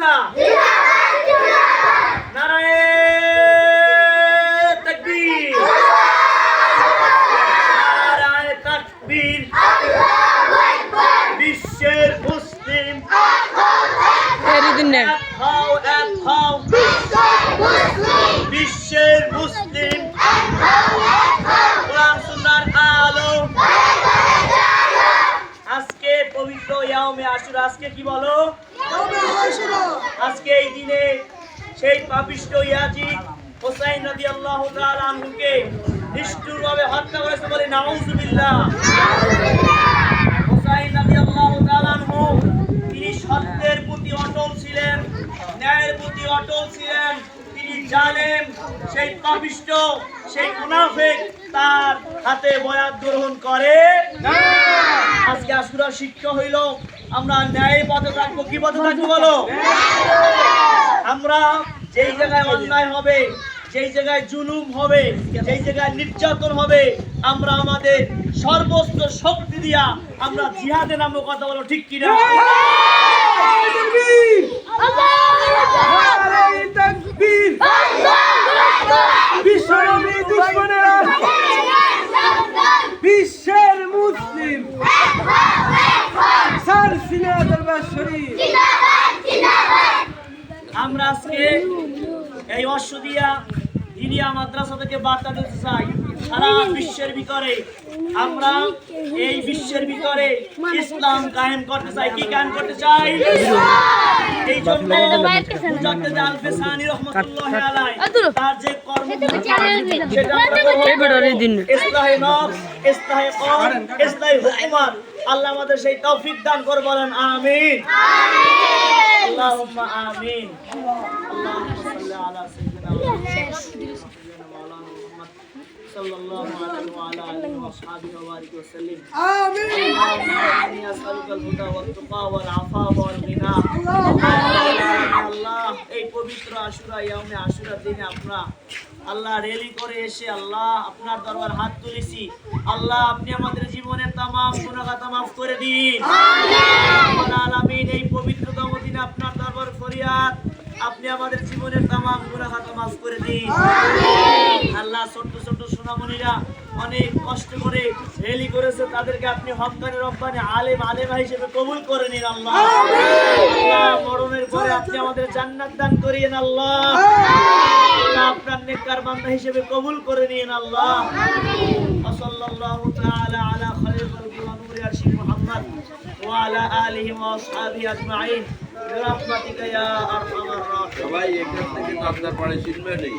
কথা নারায়ে তাকবীর নারায়ে তাকবীর বিশ্বের মুসলিম বিশ্বের মুসলিম কোরআন সুন্নাহর আলো আজকে পবিত্র ইয়াউমে আশুরা আজকে কি বলো আজকে এই দিনে সেই পাপিষ্ঠ ইয়াজিদ হুসাইন রাদিয়াল্লাহু তাআলা আনহুকে নিষ্ঠুরভাবে হত্যা করেছে বলে নাউযুবিল্লাহ হুসাইন রাদিয়াল্লাহু তাআলা আনহু তিনি সত্যের প্রতি অটল ছিলেন ন্যায়ের প্রতি অটল ছিলেন তিনি জালেম সেই পাপিষ্ঠ সেই মুনাফিক তার হাতে বয়াত গ্রহণ করে না আজকে আশুরা শিক্ষা হইল আমরা ন্যায় পথে থাকবো কি পথে থাকবো বলো আমরা যেই জায়গায় অন্যায় হবে যেই জায়গায় জুলুম হবে যেই জায়গায় নির্যাতন হবে আমরা আমাদের সর্বোচ্চ শক্তি দিয়া আমরা জিহাদে নামবো কথা বলো ঠিক কি না বিশ্বের মুসলিম আমরা আজকে এই অশ্বদিয়া দিনিয়া মাদ্রাসা থেকে বার্তা দিতে চাই সারা বিশ্বের ভিতরে আমরা এই বিশ্বের ভিতরে ইসলাম কায়েম করতে চাই কি কায়েম করতে চাই এই জন্য মুজাদ্দিদ আল-ফিসানি রাহমাতুল্লাহি আলাইহি তার যে কর্ম ইসলাহে নফস ইসলাহে কওম ইসলাহে হুকুমত আল্লাহ আমাদের সেই তৌফিক দান করে বলেন আমিন আল্লাহুম্মা আমিন আল্লাহুম্মা সাল্লি আলা সাইয়্যিদিনা মুহাম্মদ সাল্লাল্লাহু আলাইহি ওয়া আলা আলিহি ওয়া সাহবিহি ওয়া বারিক ওয়া সাল্লিম আমিন আমি আসআলুকাল হুদা ওয়াত তুকা ওয়াল আফা ওয়াল গিনা আল্লাহ এই পবিত্র আশুরা ইয়াউমে আশুরা দিনে আমরা আল্লাহ রেলি করে এসে আল্লাহ আপনার দরবার হাত তুলেছি আল্লাহ আপনি আমাদের জীবনের तमाम গুনাহ খাতা maaf করে দিন আমিন আলামিন এই পবিত্রতম দিনে আপনার দরবার ফরিয়াদ আপনি আমাদের জীবনের तमाम গুনাহ খাতা maaf করে দিন আমিন আল্লাহ ছোট ছোট সোনামণিরা অনেক কষ্ট করে রেলি করেছে তাদেরকে আপনি হক্কানি রব্বানি আলেমা হিসেবে কবুল করে নিন আল্লাহ আল্লাহ মরণের পরে আপনি আমাদের জান্নাত দান করিয়েন আল্লাহ আল্লাহ আপনার নেককার বান্দা হিসেবে কবুল করে নিন আল্লাহ আমিন সাল্লাল্লাহু তাআলা আলা খায়রিল খালকি ওয়া নূরি আরশি মুহাম্মদ ওয়া আলা আলিহি ওয়া আসহাবিহি আজমাইন বিরহমাতিকা ইয়া আরহামার রাহিমিন সবাই এখান থেকে আপনার পরে চিনবে নেই